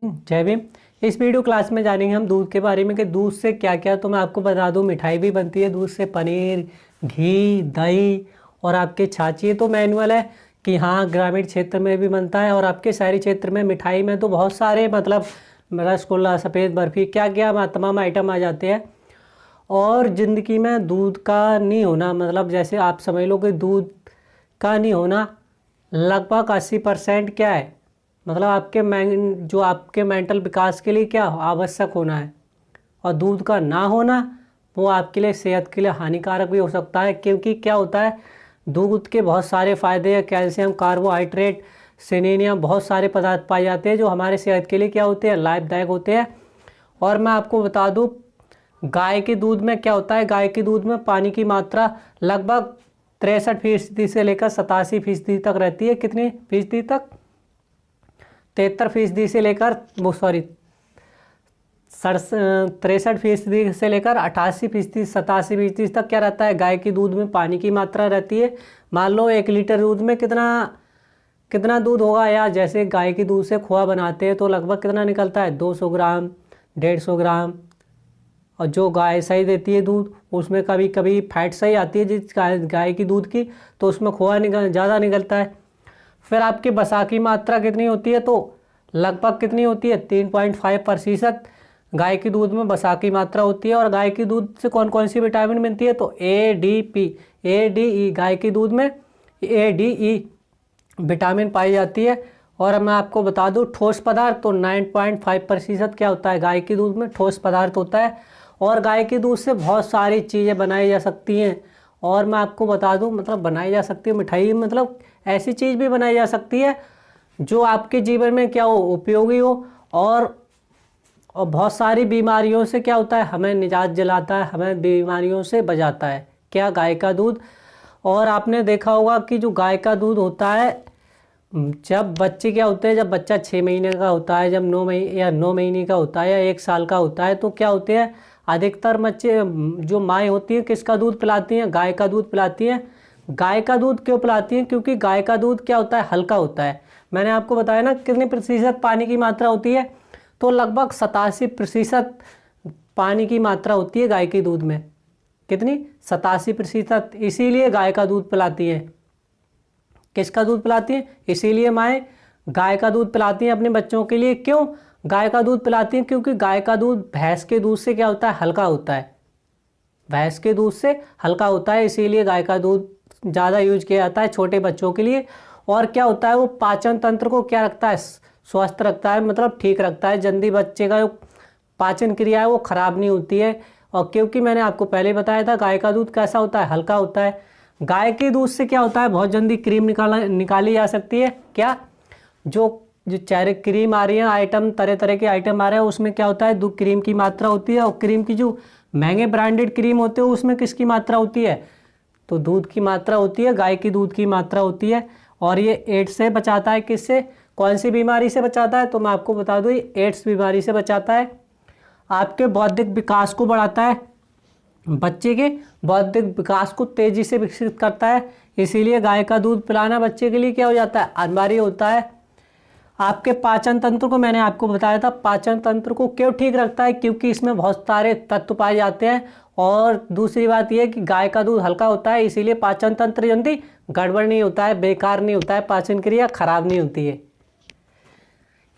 जय भीम। इस video class में जानेंगे हम दूध के बारे में कि दूध से क्या क्या। तो मैं आपको बता दूं, मिठाई भी बनती है दूध से, पनीर, घी, दही और आपके छाछी। तो मैनुअल है कि हाँ, ग्रामीण क्षेत्र में भी बनता है और आपके शहरी क्षेत्र में मिठाई में तो बहुत सारे मतलब रसगुल्ला, सफ़ेद बर्फ़ी, क्या क्या तमाम आइटम आ जाते हैं। और ज़िंदगी में दूध का नहीं होना, मतलब जैसे आप समझ लो कि दूध का नहीं होना लगभग 80% क्या है, मतलब जो आपके मेंटल विकास के लिए क्या आवश्यक होना है। और दूध का ना होना वो आपके लिए सेहत के लिए हानिकारक भी हो सकता है, क्योंकि क्या होता है, दूध के बहुत सारे फ़ायदे हैं। कैल्शियम, कार्बोहाइड्रेट, सेलेनियम, बहुत सारे पदार्थ पाए जाते हैं जो हमारे सेहत के लिए क्या होते हैं, लाभदायक होते हैं। और मैं आपको बता दूं, गाय के दूध में क्या होता है, गाय के दूध में पानी की मात्रा लगभग 63% से लेकर 87% तक रहती है। कितनी फीसदी तक? 73% से लेकर 63% से लेकर 88%, 87% तक क्या रहता है, गाय के दूध में पानी की मात्रा रहती है। मान लो 1 लीटर दूध में कितना कितना दूध होगा, या जैसे गाय के दूध से खोआ बनाते हैं तो लगभग कितना निकलता है, 200 ग्राम, 150 ग्राम। और जो गाय सही देती है दूध, उसमें कभी कभी फैट सही आती है जिस गाय की दूध की, तो उसमें खोआ ज़्यादा निकलता है। फिर आपकी वसा की मात्रा कितनी होती है, तो लगभग कितनी होती है, 3.5% गाय के दूध में वसा की मात्रा होती है। और गाय के दूध से कौन कौन सी विटामिन मिलती है, तो ADE, गाय के दूध में ADE विटामिन पाई जाती है। और अब मैं आपको बता दूं, ठोस पदार्थ तो 9.5% क्या होता है, गाय के दूध में ठोस पदार्थ होता है। और गाय के दूध से बहुत सारी चीज़ें बनाई जा सकती हैं। और मैं आपको बता दूं, मतलब बनाई जा सकती है मिठाई, मतलब ऐसी चीज़ भी बनाई जा सकती है जो आपके जीवन में क्या हो, उपयोगी हो। और बहुत सारी बीमारियों से क्या होता है, हमें निजात दिलाता है, हमें बीमारियों से बचाता है, क्या, गाय का दूध। और आपने देखा होगा कि जो गाय का दूध होता है, जब बच्चे क्या होते हैं, जब बच्चा 6 महीने का होता है, जब 9 महीने का होता है या 1 साल का होता है, तो क्या होते हैं, अधिकतर बच्चे जो माएँ होती हैं किसका दूध पिलाती हैं, गाय का दूध पिलाती हैं। गाय का दूध क्यों पिलाती हैं, क्योंकि गाय का दूध क्या होता है, हल्का होता है। मैंने आपको बताया ना कितने प्रतिशत पानी की मात्रा होती है, तो लगभग 87% पानी की मात्रा होती है गाय के दूध में। कितनी? 87%। इसीलिए गाय का दूध पिलाती है। किसका दूध पिलाती है? इसीलिए माएँ गाय का दूध पिलाती हैं अपने बच्चों के लिए। क्यों गाय का दूध पिलाती हैं? क्योंकि गाय का दूध भैंस के दूध से क्या होता है, हल्का होता है। भैंस के दूध से हल्का होता है, इसीलिए गाय का दूध ज़्यादा यूज किया जाता है छोटे बच्चों के लिए। और क्या होता है, वो पाचन तंत्र को क्या रखता है, स्वस्थ रखता है, मतलब ठीक रखता है। जल्दी बच्चे का जो पाचन क्रिया है वो खराब नहीं होती है। और क्योंकि मैंने आपको पहले बताया था, गाय का दूध कैसा होता है, हल्का होता है। गाय के दूध से क्या होता है, बहुत जल्दी क्रीम निकाली जा सकती है। क्या, जो जो चेहरे क्रीम आ रही है, आइटम तरह तरह के आइटम आ रहे हैं, उसमें क्या होता है, दूध क्रीम की मात्रा होती है। और क्रीम की जो महंगे ब्रांडेड क्रीम होते हैं उसमें किसकी मात्रा होती है, तो दूध की मात्रा होती है, गाय की दूध की मात्रा होती है। और ये एड्स से बचाता है, किससे, कौन सी बीमारी से बचाता है, तो मैं आपको बता दूँ, ये एड्स बीमारी से बचाता है। आपके बौद्धिक विकास को बढ़ाता है, बच्चे के बौद्धिक विकास को तेज़ी से विकसित करता है। इसीलिए गाय का दूध पिलाना बच्चे के लिए क्या हो जाता है, अनिवार्य होता है। आपके पाचन तंत्र को मैंने आपको बताया था, पाचन तंत्र को क्यों ठीक रखता है, क्योंकि इसमें बहुत सारे तत्व पाए जाते हैं। और दूसरी बात यह है कि गाय का दूध हल्का होता है, इसीलिए पाचन तंत्र जल्दी गड़बड़ नहीं होता है, बेकार नहीं होता है, पाचन क्रिया खराब नहीं होती है।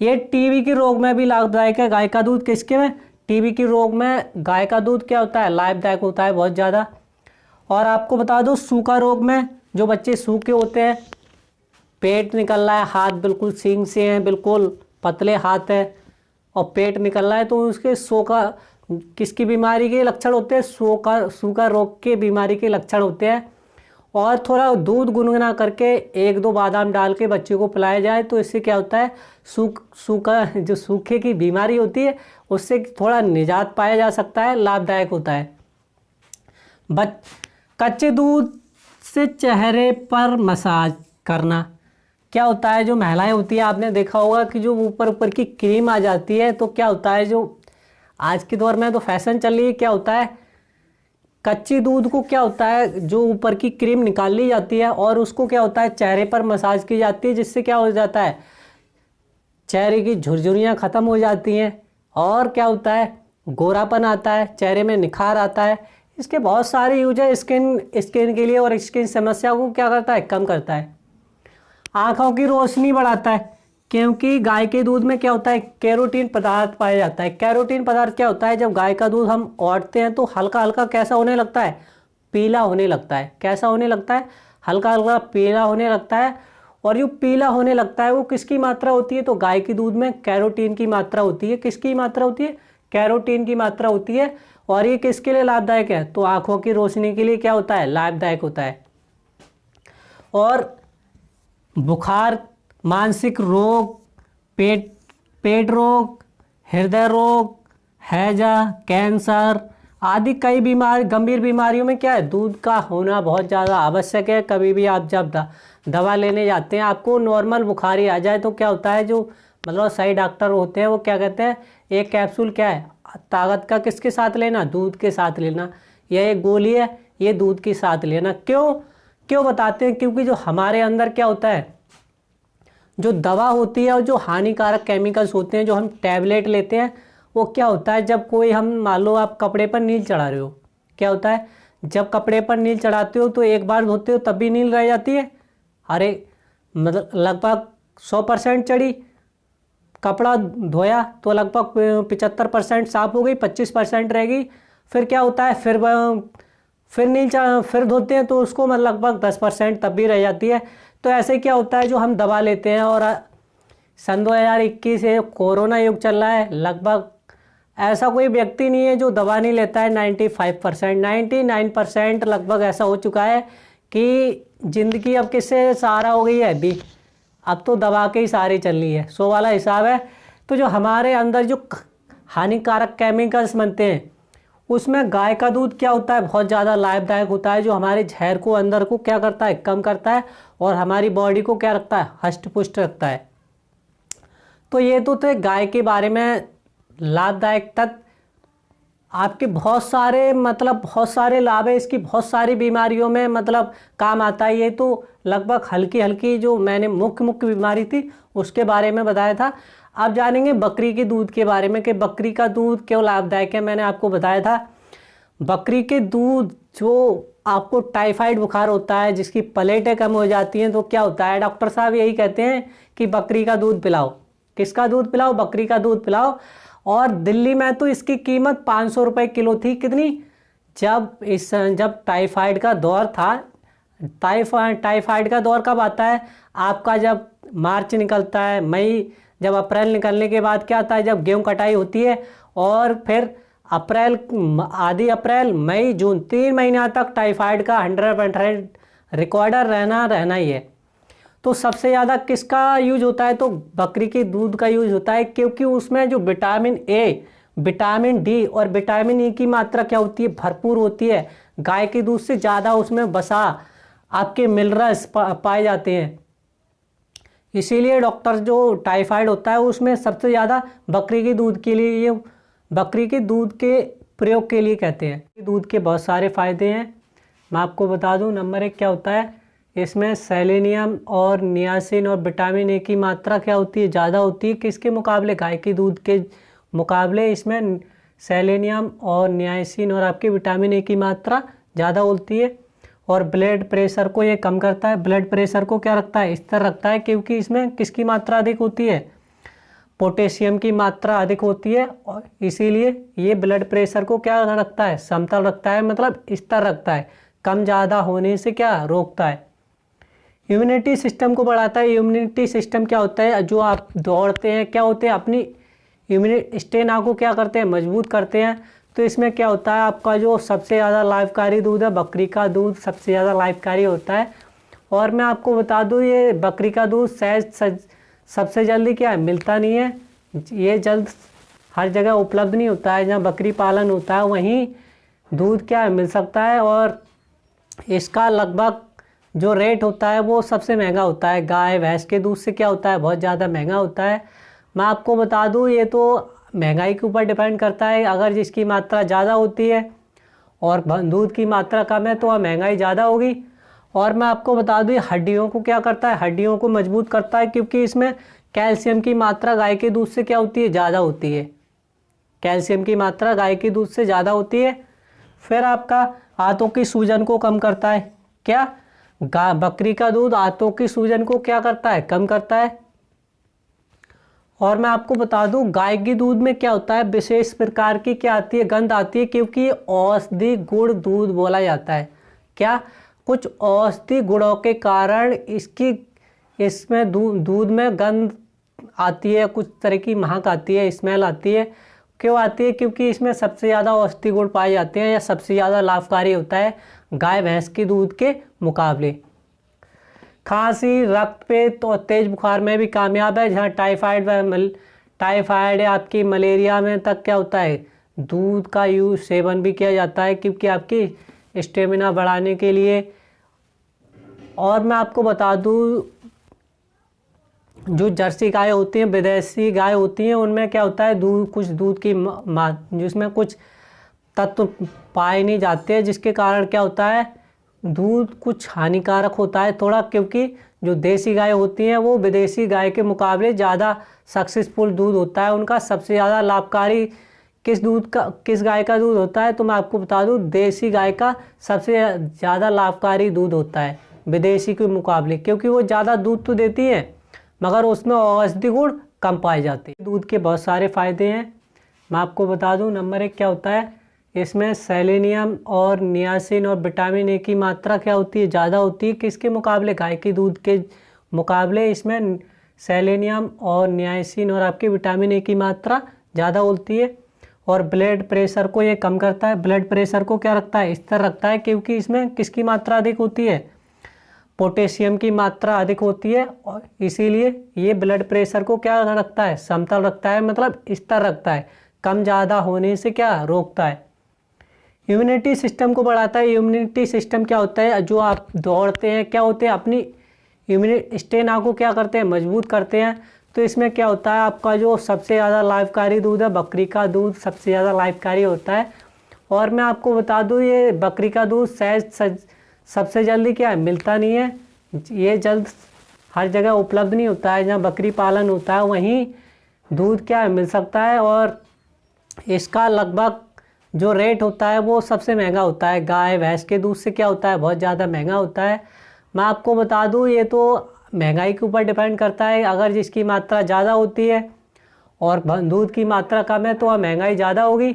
ये टीबी के रोग में भी लाभदायक है गाय का दूध। किसके में? टीबी के रोग में गाय का दूध क्या होता है, लाभदायक होता है बहुत ज़्यादा। और आपको बता दो, सूखा रोग में जो बच्चे सूखे होते हैं, पेट निकल रहा है, हाथ बिल्कुल सींग से हैं, बिल्कुल पतले हाथ हैं और पेट निकल रहा है, तो उसके सूखा किसकी बीमारी के लक्षण होते हैं, सूखा रोग के बीमारी के लक्षण होते हैं। और थोड़ा दूध गुनगुना करके 1-2 बादाम डाल के बच्चे को पिलाया जाए, तो इससे क्या होता है, सूखा जो सूखे की बीमारी होती है उससे थोड़ा निजात पाया जा सकता है, लाभदायक होता है। कच्चे दूध से चेहरे पर मसाज करना क्या होता है, जो महिलाएं होती है, आपने देखा होगा कि जो ऊपर ऊपर की क्रीम आ जाती है, तो क्या होता है, जो आज के दौर में तो फैशन चल रही है, क्या होता है, कच्ची दूध को क्या होता है, जो ऊपर की क्रीम निकाल ली जाती है और उसको क्या होता है, चेहरे पर मसाज की जाती है, जिससे क्या हो जाता है, चेहरे की झुर्झुरियाँ ख़त्म हो जाती हैं, और क्या होता है, गोरापन आता है, चेहरे में निखार आता है। इसके बहुत सारे यूज है स्किन के लिए, और स्किन समस्या को क्या करता है, कम करता है। आँखों की रोशनी बढ़ाता है, क्योंकि गाय के दूध में क्या होता है, कैरोटीन पदार्थ पाया जाता है। कैरोटीन पदार्थ क्या होता है, जब गाय का दूध हम औंटते हैं तो हल्का हल्का कैसा होने लगता है, पीला होने लगता है। कैसा होने लगता है, हल्का हल्का पीला होने लगता है। और जो पीला होने लगता है वो किसकी मात्रा होती है, तो गाय के दूध में कैरोटीन की मात्रा होती है। किसकी मात्रा होती है, कैरोटीन की मात्रा होती है। और ये किसके लिए लाभदायक है, तो आँखों की रोशनी के लिए क्या होता है, लाभदायक होता है। और बुखार, मानसिक रोग, पेट रोग, हृदय रोग, हैजा, कैंसर आदि कई गंभीर बीमारियों में क्या है, दूध का होना बहुत ज़्यादा आवश्यक है। कभी भी आप जब दवा लेने जाते हैं, आपको नॉर्मल बुखारी आ जाए तो क्या होता है, जो मतलब सही डॉक्टर होते हैं वो क्या कहते हैं, एक कैप्सूल क्या है, ताकत का किसके साथ लेना, दूध के साथ लेना। यह एक गोली है, ये दूध के साथ लेना। क्यों बताते हैं, क्योंकि जो हमारे अंदर क्या होता है, जो दवा होती है और जो हानिकारक केमिकल्स होते हैं जो हम टैबलेट लेते हैं, वो क्या होता है, जब कोई हम मान लो आप कपड़े पर नील चढ़ा रहे हो, क्या होता है, जब कपड़े पर नील चढ़ाते हो तो एक बार धोते हो तब भी नील रह जाती है। अरे मतलब लगभग 100% चढ़ी, कपड़ा धोया तो लगभग 75% साफ हो गई, 25% रहेगी। फिर क्या होता है, फिर धोते हैं तो उसको मतलब लगभग 10% तब भी रह जाती है। तो ऐसे क्या होता है, जो हम दवा लेते हैं, और सन 2021 से कोरोना युग चल रहा है, लगभग ऐसा कोई व्यक्ति नहीं है जो दवा नहीं लेता है। 99% लगभग ऐसा हो चुका है कि ज़िंदगी अब किससे सहारा हो गई है, भी अब तो दवा के ही सहारे चल रही है, 100 वाला हिसाब है। तो जो हमारे अंदर जो हानिकारक केमिकल्स बनते हैं, उसमें गाय का दूध क्या होता है, बहुत ज़्यादा लाभदायक होता है, जो हमारे जहर को अंदर को क्या करता है, कम करता है, और हमारी बॉडी को क्या रखता है, हष्ट पुष्ट रखता है। तो ये तो थे गाय के बारे में लाभदायक तत्व। आपके बहुत सारे लाभ है, इसकी बहुत सारी बीमारियों में मतलब काम आता है। ये तो लगभग हल्की हल्की जो मैंने मुख्य बीमारी थी उसके बारे में बताया था। अब जानेंगे बकरी के दूध के बारे में कि बकरी का दूध क्यों लाभदायक है। मैंने आपको बताया था, बकरी के दूध, जो आपको टाइफाइड बुखार होता है, जिसकी प्लेटें कम हो जाती हैं, तो क्या होता है, डॉक्टर साहब यही कहते हैं कि बकरी का दूध पिलाओ। किसका दूध पिलाओ, बकरी का दूध पिलाओ। और दिल्ली में तो इसकी कीमत 500 रुपये किलो थी। कितनी, जब टाइफाइड का दौर था। टाइफाइड का दौर कब आता है आपका, जब मार्च निकलता है, मई, जब अप्रैल निकलने के बाद क्या आता है, जब गेहूं कटाई होती है, और फिर आधी अप्रैल, मई, जून, 3 महीना तक टाइफाइड का 100% रिकॉर्डर रहना ही है। तो सबसे ज़्यादा किसका यूज होता है, तो बकरी के दूध का यूज होता है, क्योंकि उसमें जो विटामिन ए, विटामिन डी और विटामिन ई की मात्रा क्या होती है, भरपूर होती है। गाय के दूध से ज़्यादा उसमें वसा, आपके मिनरल्स पाए जाते हैं। इसीलिए डॉक्टर जो टाइफाइड होता है उसमें सबसे ज़्यादा बकरी के दूध के लिए, ये बकरी के दूध के प्रयोग के लिए कहते हैं। दूध के बहुत सारे फ़ायदे हैं, मैं आपको बता दूं। नंबर 1 क्या होता है, इसमें सेलेनियम और नियासिन और विटामिन ए की मात्रा क्या होती है, ज़्यादा होती है। किसके मुकाबले, गाय के दूध के मुकाबले इसमें सेलेनियम और नियासिन और आपके विटामिन ए की मात्रा ज़्यादा होती है। और ब्लड प्रेशर को ये कम करता है। ब्लड प्रेशर को क्या रखता है, स्थिर रखता है, क्योंकि इसमें किसकी मात्रा अधिक होती है, पोटेशियम की मात्रा अधिक होती है। और इसीलिए ये ब्लड प्रेशर को क्या रखता है, समतल रखता है, मतलब स्थिर रखता है, कम ज़्यादा होने से क्या रोकता है। इम्यूनिटी सिस्टम को बढ़ाता है। इम्यूनिटी सिस्टम क्या होता है, जो आप दौड़ते हैं, क्या होते हैं, अपनी इम्यूनिटी स्टेमिना को क्या करते हैं, मजबूत करते हैं। तो इसमें क्या होता है, आपका जो सबसे ज़्यादा लाभकारी दूध है, बकरी का दूध सबसे ज़्यादा लाभकारी होता है। और मैं आपको बता दूं, ये बकरी का दूध सबसे जल्दी क्या है, मिलता नहीं है। ये जल्द हर जगह उपलब्ध नहीं होता है। जहाँ बकरी पालन होता है वहीं दूध क्या है, मिल सकता है। और इसका लगभग जो रेट होता है वो सबसे महंगा होता है। गाय भैंस के दूध से क्या होता है, बहुत ज़्यादा महंगा होता है। मैं आपको बता दूं, ये तो महंगाई के ऊपर डिपेंड करता है। अगर जिसकी मात्रा ज़्यादा होती है और दूध की मात्रा कम है तो वह महंगाई ज़्यादा होगी। और मैं आपको बता दूं, हड्डियों को क्या करता है, हड्डियों को मजबूत करता है, क्योंकि इसमें कैल्शियम की मात्रा गाय के दूध से क्या होती है, ज़्यादा होती है। कैल्शियम की मात्रा गाय के दूध से ज़्यादा होती है। फिर आपका आंतों की सूजन को कम करता है। क्या, बकरी का दूध आंतों की सूजन को क्या करता है, कम करता है। और मैं आपको बता दूं, गाय के दूध में क्या होता है, विशेष प्रकार की क्या आती है, गंध आती है, क्योंकि औषधि गुण दूध बोला जाता है। क्या, कुछ औषधि गुणों के कारण इसमें दूध में गंध आती है, कुछ तरह की महक आती है, स्मेल आती है। क्यों आती है, क्योंकि इसमें सबसे ज़्यादा औषधि गुण पाए जाते हैं या सबसे ज़्यादा लाभकारी होता है गाय भैंस के दूध के मुकाबले। खांसी, रक्तपेत और तेज बुखार में भी कामयाब है। जहाँ टाइफाइड या आपकी मलेरिया में तक क्या होता है, दूध का सेवन भी किया जाता है, क्योंकि आपकी स्टेमिना बढ़ाने के लिए। और मैं आपको बता दूं, जो जर्सी गाय होती हैं, विदेशी गाय होती हैं, उनमें क्या होता है, कुछ दूध की जिसमें कुछ तत्व पाए नहीं जाते, जिसके कारण क्या होता है, दूध कुछ हानिकारक होता है थोड़ा। क्योंकि जो देसी गाय होती हैं वो विदेशी गाय के मुकाबले ज़्यादा सक्सेसफुल दूध होता है उनका। सबसे ज़्यादा लाभकारी किस गाय का दूध होता है, तो मैं आपको बता दूं, देसी गाय का सबसे ज़्यादा लाभकारी दूध होता है विदेशी के मुकाबले, क्योंकि वो ज़्यादा दूध तो देती है मगर उसमें औषधि गुण कम पाए जाते हैं। दूध के बहुत सारे फ़ायदे हैं, मैं आपको बता दूं। नंबर 1 क्या होता है, इसमें सेलेनियम और नियासिन और विटामिन ए की मात्रा क्या होती है, ज़्यादा होती है। किसके मुकाबले, गाय के दूध के मुकाबले इसमें सेलेनियम और नियासिन और आपके विटामिन ए की मात्रा ज़्यादा होती है। और ब्लड प्रेशर को ये कम करता है। ब्लड प्रेशर को क्या रखता है, स्थिर रखता है, क्योंकि इसमें किसकी मात्रा अधिक होती है, पोटेशियम की मात्रा अधिक होती है। और इसीलिए ये ब्लड प्रेशर को क्या रखता है, समतल रखता है, मतलब स्थिर रखता है, कम ज़्यादा होने से क्या रोकता है। इम्यूनिटी सिस्टम को बढ़ाता है। इम्यूनिटी सिस्टम क्या होता है, जो आप दौड़ते हैं क्या होते हैं, अपनी इम्यूनिटी स्टेमिना को क्या करते हैं, मजबूत करते हैं। तो इसमें क्या होता है, आपका जो सबसे ज़्यादा लाभकारी दूध है, बकरी का दूध सबसे ज़्यादा लाभकारी होता है। और मैं आपको बता दूं, ये बकरी का दूध सबसे जल्दी क्या है, मिलता नहीं है। ये जल्द हर जगह उपलब्ध नहीं होता है। जहाँ बकरी पालन होता है वहीं दूध क्या है, मिल सकता है। और इसका लगभग जो रेट होता है वो सबसे महंगा होता है। गाय भैंस के दूध से क्या होता है, बहुत ज़्यादा महंगा होता है। मैं आपको बता दूं, ये तो महंगाई के ऊपर डिपेंड करता है। अगर जिसकी मात्रा ज़्यादा होती है और दूध की मात्रा कम है तो वह महंगाई ज़्यादा होगी।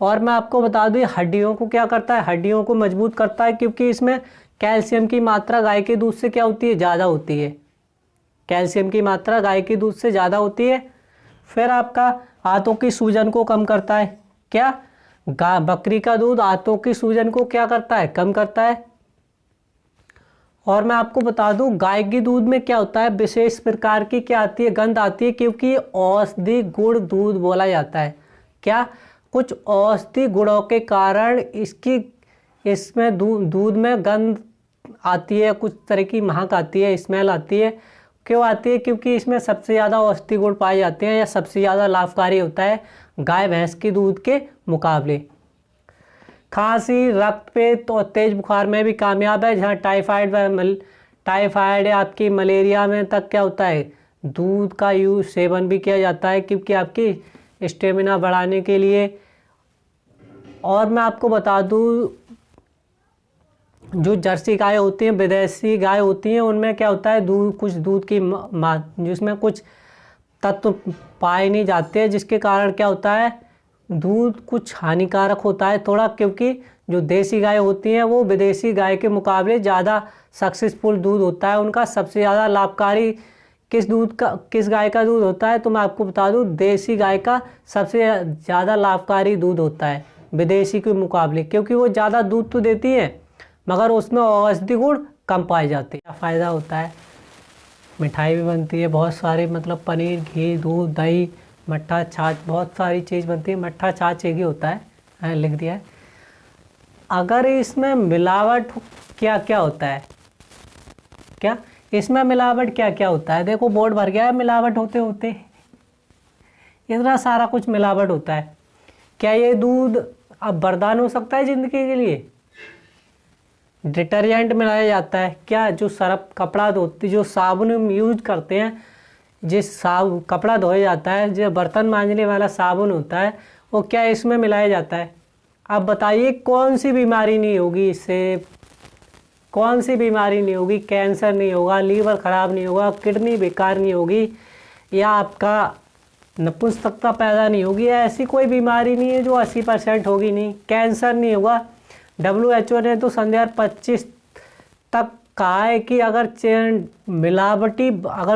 और मैं आपको बता दूं, हड्डियों को क्या करता है, हड्डियों को मजबूत करता है, क्योंकि इसमें कैल्शियम की मात्रा गाय के दूध से क्या होती है, ज़्यादा होती है। कैल्शियम की मात्रा गाय के दूध से ज़्यादा होती है। फिर आपका आंतों की सूजन को कम करता है। क्या, बकरी का दूध आंतों की सूजन को क्या करता है, कम करता है। और मैं आपको बता दूं, गाय के दूध में क्या होता है, विशेष प्रकार की क्या आती है, गंध आती है, क्योंकि औषधि गुण दूध बोला जाता है। क्या, कुछ औषधि गुणों के कारण इसमें दूध में गंध आती है, कुछ तरह की महक आती है, स्मेल आती है। क्यों आती है, क्योंकि इसमें सबसे ज़्यादा औषधि गुण पाए जाते हैं या सबसे ज़्यादा लाभकारी होता है गाय भैंस के दूध के मुकाबले। खांसी, रक्तपेत और तेज बुखार में भी कामयाब है। जहाँ टाइफाइड या आपकी मलेरिया में तक क्या होता है, दूध का सेवन भी किया जाता है, क्योंकि आपकी स्टेमिना बढ़ाने के लिए। और मैं आपको बता दूं, जो जर्सी गाय होती हैं, विदेशी गाय होती हैं, उनमें क्या होता है, कुछ दूध की जिसमें कुछ तत्व पाए नहीं जाते, जिसके कारण क्या होता है, दूध कुछ हानिकारक होता है थोड़ा। क्योंकि जो देसी गाय होती हैं वो विदेशी गाय के मुकाबले ज़्यादा सक्सेसफुल दूध होता है उनका। सबसे ज़्यादा लाभकारी किस गाय का दूध होता है, तो मैं आपको बता दूं, देसी गाय का सबसे ज़्यादा लाभकारी दूध होता है विदेशी के मुकाबले, क्योंकि वो ज़्यादा दूध तो देती है मगर उसमें औषधि गुण कम पाए जाते हैं। फ़ायदा होता है, मिठाई भी बनती है बहुत सारी, मतलब पनीर, घी, दूध, दही, मट्ठा, छाछ, बहुत सारी चीज़ बनती है। मट्ठा छाछ एक ही होता है, लिख दिया है। अगर इसमें मिलावट क्या क्या होता है, क्या इसमें मिलावट क्या क्या होता है, देखो बोर्ड भर गया है मिलावट होते होते, इतना सारा कुछ मिलावट होता है। क्या ये दूध अब वरदान हो सकता है ज़िंदगी के लिए? डिटर्जेंट मिलाया जाता है क्या, जो सर्फ कपड़ा धोते, जो साबुन यूज करते हैं, जिस कपड़ा धोया जाता है, जो बर्तन मांजने वाला साबुन होता है, वो क्या इसमें मिलाया जाता है? अब बताइए कौन सी बीमारी नहीं होगी इससे? कौन सी बीमारी नहीं होगी? कैंसर नहीं होगा, लीवर ख़राब नहीं होगा, किडनी बेकार नहीं होगी, या आपका नपुंसकता पैदा नहीं होगी। ऐसी कोई बीमारी नहीं है जो 80% होगी नहीं। कैंसर नहीं होगा। WHO ने तो सन 2025 तक कहा है कि अगर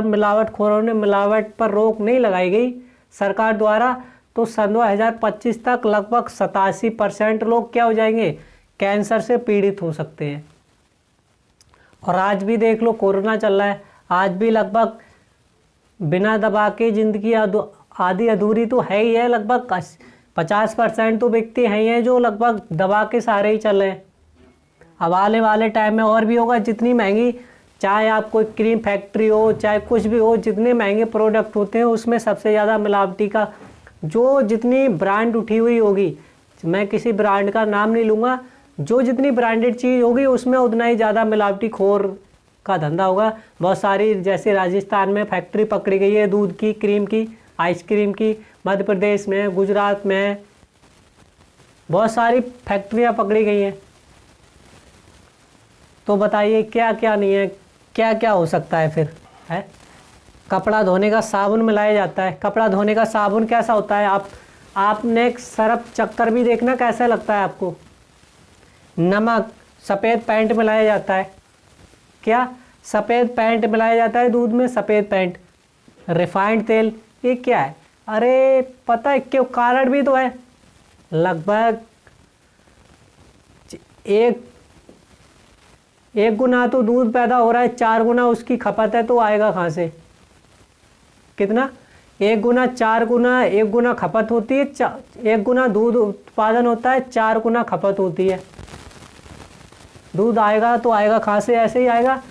मिलावटखोरों ने मिलावट पर रोक नहीं लगाई गई सरकार द्वारा, तो सन 2025 तक लगभग 87% लोग क्या हो जाएंगे? कैंसर से पीड़ित हो सकते हैं। और आज भी देख लो, कोरोना चल रहा है, आज भी लगभग बिना दवा के जिंदगी आधी अधूरी तो है ही है। लगभग 50% तो व्यक्ति हैं ही हैं जो लगभग दवा के सहारे ही चल रहे हैं। अब आने वाले टाइम में और भी होगा। जितनी महंगी, चाहे आप कोई क्रीम फैक्ट्री हो, चाहे कुछ भी हो, जितने महंगे प्रोडक्ट होते हैं उसमें सबसे ज़्यादा मिलावटी का, जो जितनी ब्रांड उठी हुई होगी, मैं किसी ब्रांड का नाम नहीं लूँगा, जो जितनी ब्रांडेड चीज़ होगी उसमें उतना ही ज़्यादा मिलावटी खोर का धंधा होगा। बहुत सारी, जैसे राजस्थान में फैक्ट्री पकड़ी गई है दूध की, क्रीम की, आइसक्रीम की, मध्य प्रदेश में, गुजरात में बहुत सारी फैक्ट्रियाँ पकड़ी गई हैं। तो बताइए क्या क्या नहीं है, क्या क्या हो सकता है फिर? है कपड़ा धोने का साबुन मिलाया जाता है। कपड़ा धोने का साबुन कैसा होता है? आपने सर्फ चक्कर भी देखना कैसा लगता है आपको। नमक, सफ़ेद पेंट मिलाया जाता है। क्या? सफ़ेद पेंट मिलाया जाता है दूध में, सफ़ेद पेंट। रिफाइंड तेल, ये क्या है? अरे पता है क्यों? कारण भी तो है। लगभग एक गुना तो दूध पैदा हो रहा है, 4 गुना उसकी खपत है, तो आएगा कहाँ से? कितना? 1 गुना 4 गुना, 1 गुना खपत होती है, 1 गुना दूध उत्पादन होता है, 4 गुना खपत होती है। दूध आएगा तो आएगा कहाँ से? ऐसे ही आएगा।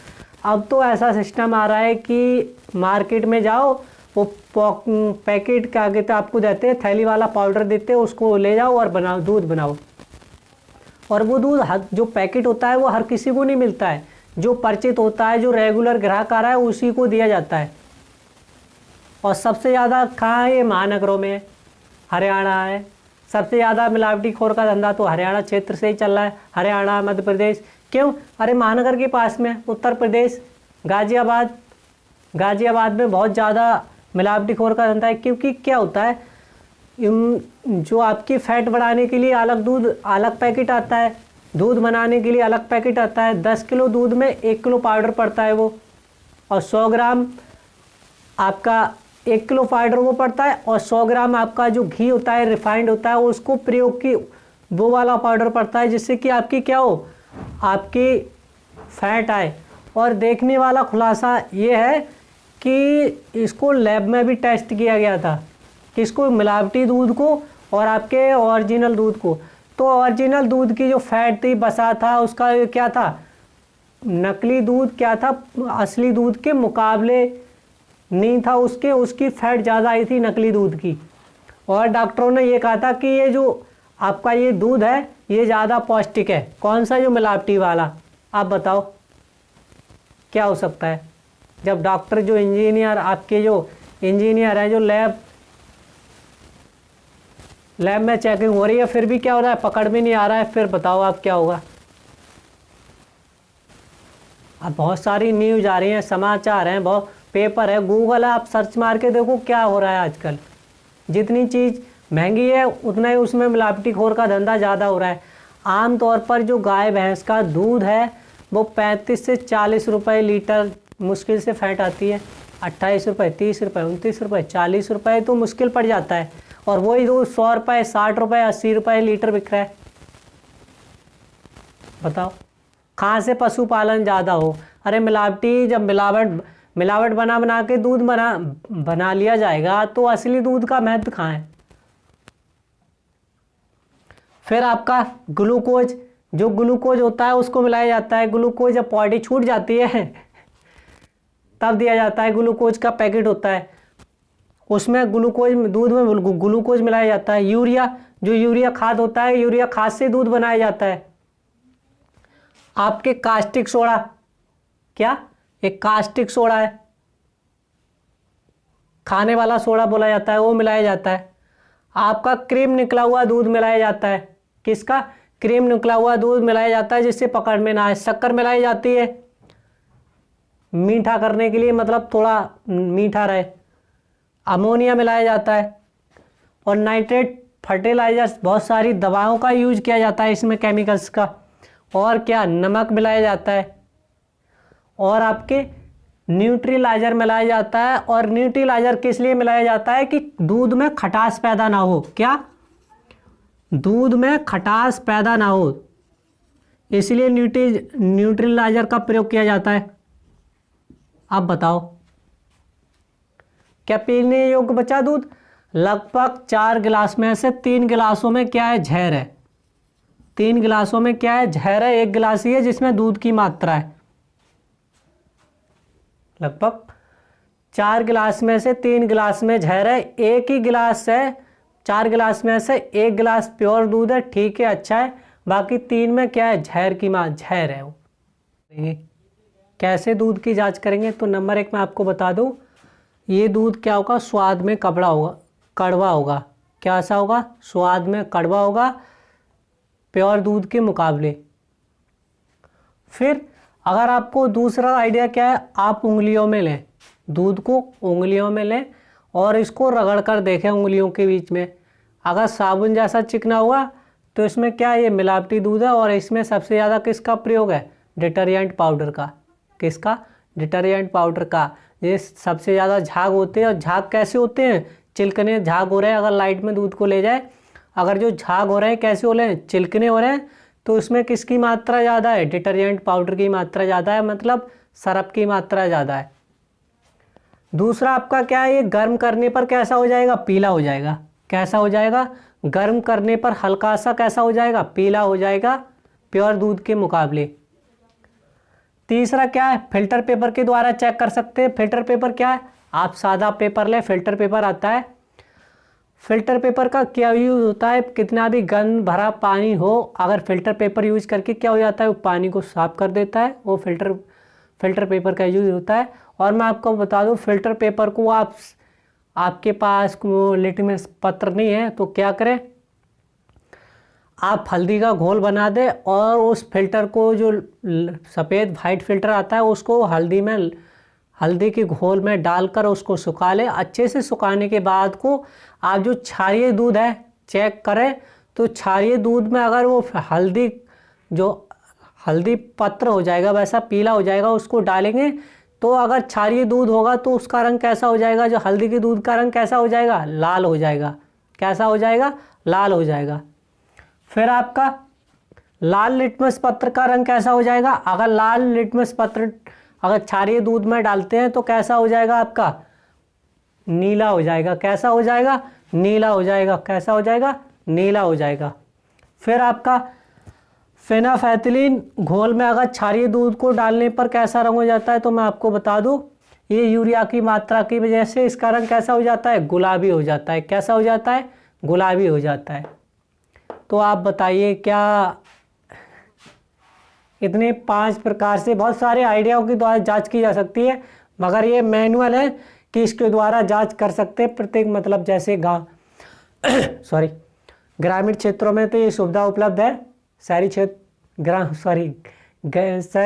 अब तो ऐसा सिस्टम आ रहा है कि मार्केट में जाओ, वो पैकेट के आगे तो आपको देते हैं, थैली वाला पाउडर देते हैं, उसको ले जाओ और बनाओ, दूध बनाओ। और वो दूध जो पैकेट होता है वो हर किसी को नहीं मिलता है। जो परिचित होता है, जो रेगुलर ग्राहक आ रहा है, उसी को दिया जाता है। और सबसे ज़्यादा कहाँ है? ये महानगरों में, हरियाणा है। सबसे ज़्यादा मिलावटी खोर का धंधा तो हरियाणा क्षेत्र से ही चल रहा है। हरियाणा, मध्य प्रदेश। क्यों? अरे महानगर के पास में उत्तर प्रदेश, गाजियाबाद में बहुत ज़्यादा मिलावटी खोर का धंधा है। क्योंकि क्या होता है, जो आपकी फैट बढ़ाने के लिए अलग दूध, अलग पैकेट आता है, दूध बनाने के लिए अलग पैकेट आता है। 10 किलो दूध में 1 किलो पाउडर पड़ता है वो, और 100 ग्राम आपका 1 किलो पाउडर वो पड़ता है, और 100 ग्राम आपका जो घी होता है, रिफाइंड होता है, उसको प्रयोग की वो वाला पाउडर पड़ता है, जिससे कि आपकी क्या हो, आपकी फैट आए। और देखने वाला खुलासा ये है कि इसको लैब में भी टेस्ट किया गया था, किसको? मिलावटी दूध को और आपके ओरिजिनल दूध को। तो ओरिजिनल दूध की जो फैट थी, बसा था, उसका क्या था, नकली दूध क्या था, असली दूध के मुकाबले नहीं था, उसकी फैट ज़्यादा आई थी नकली दूध की। और डॉक्टरों ने ये कहा था कि ये जो आपका ये दूध है ये ज़्यादा पौष्टिक है। कौन सा? जो मिलावटी वाला। आप बताओ क्या हो सकता है? जब डॉक्टर, जो इंजीनियर, आपके जो इंजीनियर हैं, जो लैब में चेकिंग हो रही है, फिर भी क्या हो रहा है, पकड़ में नहीं आ रहा है, फिर बताओ आप क्या होगा? अब बहुत सारी न्यूज़ आ रही हैं, समाचार हैं, बहुत पेपर है, गूगल है, आप सर्च मार के देखो क्या हो रहा है आजकल। जितनी चीज़ महंगी है उतना ही उसमें मिलावटी खोर का धंधा ज़्यादा हो रहा है। आम तौर पर जो गाय भैंस का दूध है वो 35 से 40 रुपये लीटर मुश्किल से फैट आती है। 28 रुपये, 30 रुपये, 29 रुपये, 40 रुपये तो मुश्किल पड़ जाता है। और वही दूध 100 रुपये, 60 रुपये, 80 रुपये लीटर बिक रहा है। बताओ कहाँ से पशुपालन ज़्यादा हो? अरे मिलावटी, जब मिलावट बना के दूध बना लिया जाएगा तो असली दूध का महत्व कहाँ है? फिर आपका ग्लूकोज, जो ग्लूकोज होता है उसको मिलाया जाता है। ग्लूकोज जब बॉडी छूट जाती है तब दिया जाता है। ग्लूकोज का पैकेट होता है, उसमें ग्लूकोज, दूध में ग्लूकोज मिलाया जाता है। यूरिया, जो यूरिया खाद होता है, यूरिया खाद से दूध बनाया जाता है। आपके कास्टिक सोडा, क्या? एक कास्टिक सोडा है, खाने वाला सोडा बोला जाता है, वो मिलाया जाता है। आपका क्रीम निकला हुआ दूध मिलाया जाता है। किसका? क्रीम निकला हुआ दूध मिलाया जाता है जिससे पकड़ में ना आए। शक्कर मिलाई जाती है मीठा करने के लिए, मतलब थोड़ा मीठा रहे। अमोनिया मिलाया जाता है। और नाइट्रेट, फर्टिलाइजर्स, बहुत सारी दवाओं का यूज किया जाता है इसमें, केमिकल्स का। और क्या? नमक मिलाया जाता है। और आपके न्यूट्रीलाइजर मिलाया जाता है। और न्यूट्रीलाइजर किस लिए मिलाया जाता है? कि दूध में खटास पैदा ना हो। क्या? दूध में खटास पैदा ना हो, इसलिए न्यूट्रीलाइजर का प्रयोग किया जाता है। आप बताओ, क्या पीने योग्य बचा दूध? लगभग 4 गिलास में से 3 गिलासों में क्या है? जहर है। 3 गिलासों में क्या है? जहर है। 1 गिलास ही है जिसमें दूध की मात्रा है। लगभग 4 गिलास में से 3 गिलास में जहर है। एक ही गिलास है, 4 गिलास में से 1 गिलास प्योर दूध है, ठीक है, अच्छा है। बाकी 3 में क्या है? जहर की जहर है वो। कैसे दूध की जांच करेंगे? तो नंबर 1 मैं आपको बता दूं, ये दूध क्या होगा? स्वाद में कड़वा होगा, कड़वा होगा। कैसा होगा? स्वाद में कड़वा होगा प्योर दूध के मुकाबले। फिर अगर आपको दूसरा आइडिया क्या है, आप उंगलियों में लें, दूध को उंगलियों में लें और इसको रगड़ कर देखें उंगलियों के बीच में। अगर साबुन जैसा चिकना हुआ तो इसमें क्या है? ये मिलावटी दूध है। और इसमें सबसे ज़्यादा किसका प्रयोग है? डिटर्जेंट पाउडर का। किसका? डिटर्जेंट पाउडर का। ये सबसे ज़्यादा झाग होते हैं। और झाग कैसे होते हैं? चिलकने झाग हो रहे हैं। अगर लाइट में दूध को ले जाए, अगर जो झाग हो रहे हैं कैसे हो रहे हैं? चिलकने हो रहे हैं, तो उसमें किसकी मात्रा ज़्यादा है? डिटर्जेंट पाउडर की मात्रा ज़्यादा है, मतलब सरफ की मात्रा ज़्यादा है। दूसरा आपका क्या है? ये गर्म करने पर कैसा हो जाएगा? पीला हो जाएगा। कैसा हो जाएगा? गर्म करने पर हल्का सा कैसा हो जाएगा? पीला हो जाएगा प्योर दूध के मुकाबले। तीसरा क्या है? फिल्टर पेपर के द्वारा चेक कर सकते हैं। फिल्टर पेपर क्या है? आप सादा पेपर ले, फिल्टर पेपर आता है। फिल्टर पेपर का क्या यूज होता है? कितना भी गंद भरा पानी हो, अगर फिल्टर पेपर यूज करके क्या हो जाता है? वो पानी को साफ कर देता है। वो फिल्टर पेपर का यूज होता है। और मैं आपको बता दूं, फिल्टर पेपर को आपके पास लिटमस पत्र नहीं है तो क्या करें? आप हल्दी का घोल बना दें और उस फिल्टर को, जो सफ़ेद वाइट फिल्टर आता है, उसको हल्दी के घोल में डालकर उसको सुखा लें। अच्छे से सुखाने के बाद को आप जो क्षारीय दूध है चेक करें, तो क्षारीय दूध में अगर वो हल्दी पत्र हो जाएगा, वैसा पीला हो जाएगा, उसको डालेंगे तो अगर क्षारीय दूध होगा तो उसका रंग कैसा हो जाएगा? जो हल्दी के दूध का रंग कैसा हो जाएगा? लाल हो जाएगा। कैसा हो जाएगा? लाल हो जाएगा। फिर आपका लाल लिटमस पत्र का रंग कैसा हो जाएगा? अगर लाल लिटमस पत्र अगर क्षारीय दूध में डालते हैं तो कैसा हो जाएगा? आपका नीला हो जाएगा। कैसा हो जाएगा? नीला हो जाएगा। कैसा हो जाएगा? नीला हो जाएगा। फिर आपका फेनाफैथिलीन घोल में अगर क्षारीय दूध को डालने पर कैसा रंग हो जाता है? तो मैं आपको बता दूं, ये यूरिया की मात्रा की वजह से इसका रंग कैसा हो जाता है? गुलाबी हो जाता है। कैसा हो जाता है? गुलाबी हो जाता है। तो आप बताइए, क्या इतने 5 प्रकार से बहुत सारे आइडियाओं के द्वारा जांच की जा सकती है, मगर ये मैनुअल है कि इसके द्वारा जांच कर सकते हैं प्रत्येक, मतलब जैसे ग्रामीण क्षेत्रों में तो ये सुविधा उपलब्ध है। शहरी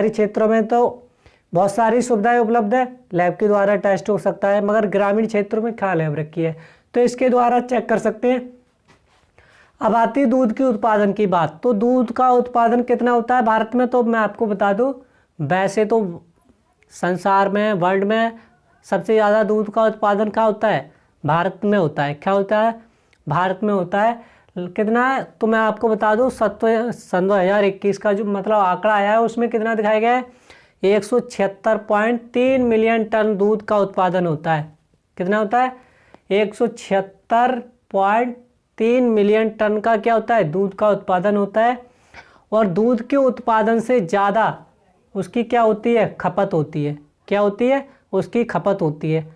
क्षेत्रों में तो बहुत सारी सुविधाएं उपलब्ध है, लैब के द्वारा टेस्ट हो सकता है, मगर ग्रामीण क्षेत्रों में क्या लैब रखी है, तो इसके द्वारा चेक कर सकते हैं। अब आती है दूध के उत्पादन की बात। तो दूध का उत्पादन कितना होता है भारत में? तो मैं आपको बता दूं, वैसे तो संसार में, वर्ल्ड में सबसे ज़्यादा दूध का उत्पादन क्या होता है? भारत में होता है। क्या होता है? भारत में होता है। कितना है? तो मैं आपको बता दूं, सन 2021 का जो मतलब आंकड़ा आया है उसमें कितना दिखाया गया है? 176.3 मिलियन टन दूध का उत्पादन होता है। कितना होता है? 176.3 मिलियन टन का क्या होता है? दूध का उत्पादन होता है। और दूध के उत्पादन से ज़्यादा उसकी क्या होती है? खपत होती है। क्या होती है? उसकी खपत होती है।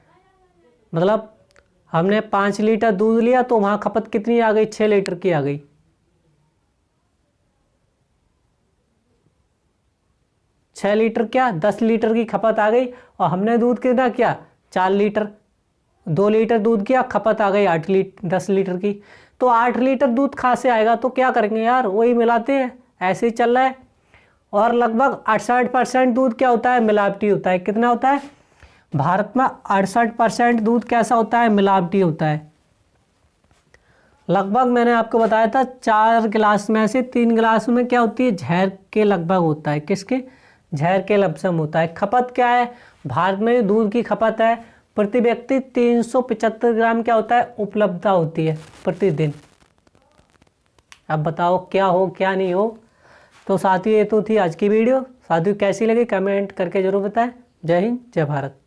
मतलब हमने 5 लीटर दूध लिया तो वहाँ खपत कितनी आ गई? 6 लीटर की आ गई। 6 लीटर क्या 10 लीटर की खपत आ गई। और हमने दूध कितना किया? 4 लीटर। 2 लीटर दूध की खपत आ गई 10 लीटर की। तो 8 लीटर दूध कहाँ से आएगा, तो क्या करेंगे यार, वही मिलाते हैं, ऐसे ही चल रहा है। और लगभग 68% दूध क्या होता है, मिलावटी होता है। कितना होता है भारत में, 68% दूध कैसा होता है, मिलावटी होता है। लगभग मैंने आपको बताया था 4 गिलास में से 3 गिलास में क्या होती है, जहर के लगभग होता है। किसके, जहर के लमसम होता है। खपत क्या है, भारत में दूध की खपत है प्रति व्यक्ति 375 ग्राम क्या होता है, उपलब्धता होती है प्रतिदिन। अब बताओ क्या हो क्या नहीं हो। तो साथियों ये तो थी आज की वीडियो। साथियों कैसी लगी कमेंट करके जरूर बताएं। जय हिंद जय भारत।